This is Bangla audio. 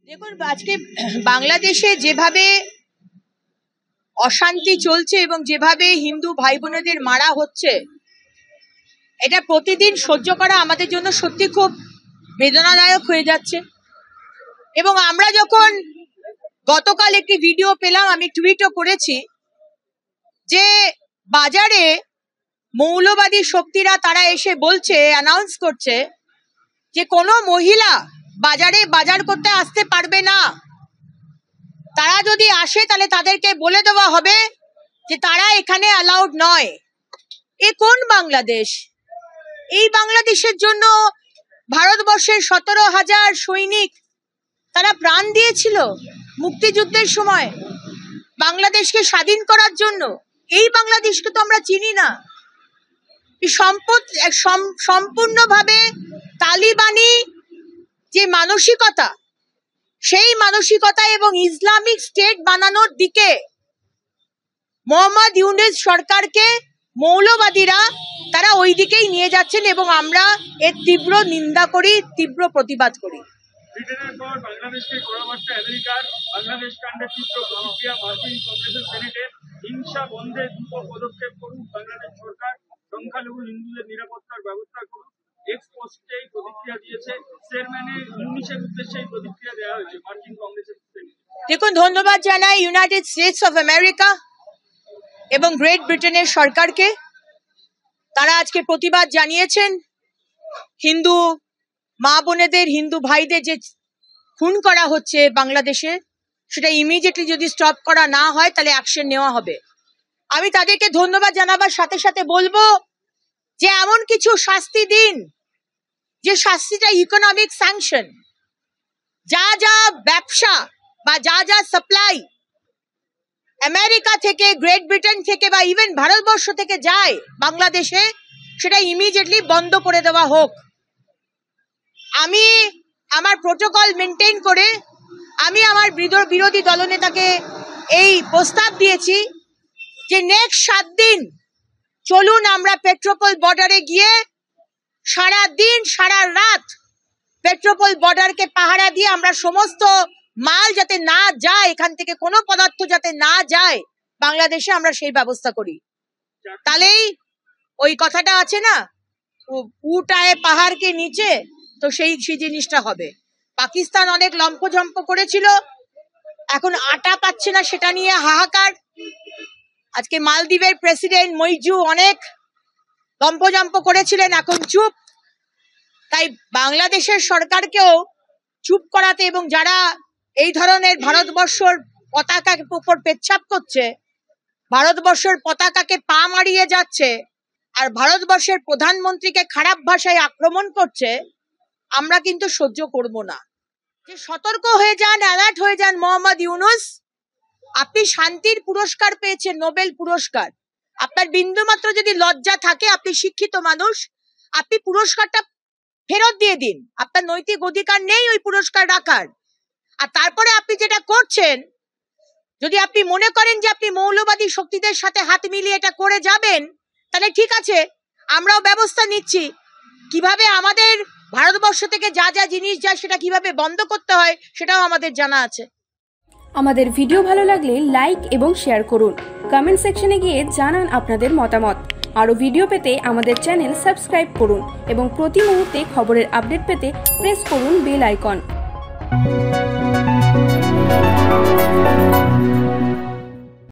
দেখুন, আজকে বাংলাদেশে যেভাবে অশান্তি চলছে এবং যেভাবে হিন্দু ভাই বোনেদের মারা হচ্ছে, এটা প্রতিদিন সহ্য করা আমাদের জন্য সত্যি খুব বেদনাদায়ক হয়ে যাচ্ছে। এবং আমরা যখন গতকাল একটি ভিডিও পেলাম, আমি টুইটও করেছি, যে বাজারে মৌলবাদী শক্তিরা তারা এসে বলছে, অ্যানাউন্স করছে যে কোনো মহিলা বাজারে বাজার করতে আসতে পারবে না। তারা যদি আসে তাহলে তাদেরকে বলে দেওয়া হবে যে তারা এখানে অ্যালাউড নয়। এ কোন বাংলাদেশ? এই বাংলাদেশের জন্য ভারতবর্ষের 17,000 সৈনিক তারা প্রাণ দিয়েছিল মুক্তিযুদ্ধের সময় বাংলাদেশকে স্বাধীন করার জন্য। এই বাংলাদেশকে তো আমরা চিনি না। সম্পূর্ণভাবে তালিবানি যে মানসিকতা, সেই মানসিকতা এবং ইসলামিক স্টেট বানানোর দিকে মোহাম্মদ ইউনূস সরকারকে মৌলবাদীরা তারা ওই দিকেই নিয়ে যাচ্ছেন এবং আমরা এর তীব্র নিন্দা করি, তীব্র প্রতিবাদ করি। ব্রিটেনের পর বাংলাদেশকে কড়া বার্তা আমেরিকার। বাংলাদেশ কাণ্ডে তীব্র প্রতিক্রিয়া মার্কিন কংগ্রেসের সেনেটের। হিংসা বন্ধে দ্রুত পদক্ষেপ করুক বাংলাদেশ সরকার, সংখ্যালঘু হিন্দুদের নিরাপত্তার ব্যবস্থা করুক। এক্সপোস্টেই প্রতিক্রিয়া দিয়েছে চেয়ারম্যানের ইউনিসের উদ্দেশ্যে প্রতিক্রিয়া দেওয়া হয়েছে মার্কিন কংগ্রেসের সেনেট। দেখুন, ধন্যবাদ জানাই ইউনাইটেড স্টেটস অফ আমেরিকা এবং গ্রেট ব্রিটেনের সরকারকে। তারা আজকে প্রতিবাদ জানিয়েছেন হিন্দু মা বোনেদের, হিন্দু ভাইদের যে খুন করা হচ্ছে বাংলাদেশে, সেটা ইমিডিয়েটলি যদি স্টপ করা না হয় তাহলে অ্যাকশন নেওয়া হবে। আমি তাদেরকে ধন্যবাদ জানাবার সাথে সাথে বলবো যে এমন কিছু শাস্তি দিন যে শাস্তিটা ইকোনমিক স্যাংশন। যা যা ব্যবসা বা যা যা সাপ্লাই আমেরিকা থেকে, গ্রেট ব্রিটেন থেকে বা ইভেন ভারতবর্ষ থেকে যায় বাংলাদেশে, সেটা ইমিডিয়েটলি বন্ধ করে দেওয়া হোক। আমি আমার প্রোটোকল মেনটেন করে আমি আমার বিরোধী দলনেতাকে এই প্রস্তাব দিয়েছি যে নেক্সট 7 দিন চলুন আমরা পেট্রোপোল বর্ডারে গিয়ে সারা দিন সারা রাত পেট্রোপোল বর্ডারকে পাহারা দিয়ে আমরা সমস্ত মাল যাতে না যায়, এখান থেকে কোনো পদার্থ যাতে না যায় বাংলাদেশে, আমরা সেই ব্যবস্থা করি। তাহলেই ওই কথাটা আছে না, উঠায় পাহাড়কে নিচে, তো সেই জিনিসটা হবে। পাকিস্তান অনেক লম্পঝম্প করেছিল, এখন আটা পাচ্ছে না, সেটা নিয়ে হাহাকার। আজকে মালদ্বীপের প্রেসিডেন্ট মইজু অনেক লম্পঝম্প করেছিলেন, এখন চুপ। তাই বাংলাদেশের সরকারকেও চুপ করাতে এবং যারা এই ধরনের ভারতবর্ষের পতাকার উপর পেচ্ছাপ করছে, ভারতবর্ষের পতাকাকে পা মারিয়ে যাচ্ছে আর ভারতবর্ষের প্রধানমন্ত্রীকে খারাপ ভাষায় আক্রমণ করছে, আমরা কিন্তু সহ্য করব না। যে সতর্ক হয়ে যান, অ্যালার্ট হয়ে যান মোহাম্মদ ইউনূস। আপনি শান্তির পুরস্কার পেয়েছেন, নোবেল পুরস্কার। আপনার বিন্দুমাত্র যদি লজ্জা থাকে, আপনি শিক্ষিত মানুষ, আপনি পুরস্কারটা ফেরত দিয়ে দিন। আপনার নৈতিক অধিকার নেই ওই পুরস্কার রাখার। আর তারপরে আপনি যেটা করছেন, যদি আপনি মনে করেন যে আপনি মৌলবাদী শক্তিদের সাথে হাত মিলিয়ে এটা করে যাবেন, তাহলে ঠিক আছে, আমরাও ব্যবস্থা নিচ্ছি। কিভাবে আমাদের ভারতবর্ষ থেকে যা যা জিনিস যায় সেটা কিভাবে বন্ধ করতে হয় সেটাও আমাদের জানা আছে। আমাদের ভিডিও ভালো লাগলে লাইক এবং শেয়ার করুন। কমেন্ট সেকশনে গিয়ে জানান আপনাদের মতামত। আরও ভিডিও পেতে আমাদের চ্যানেল সাবস্ক্রাইব করুন এবং প্রতি মুহূর্তে খবরের আপডেট পেতে প্রেস করুন বেল আইকন।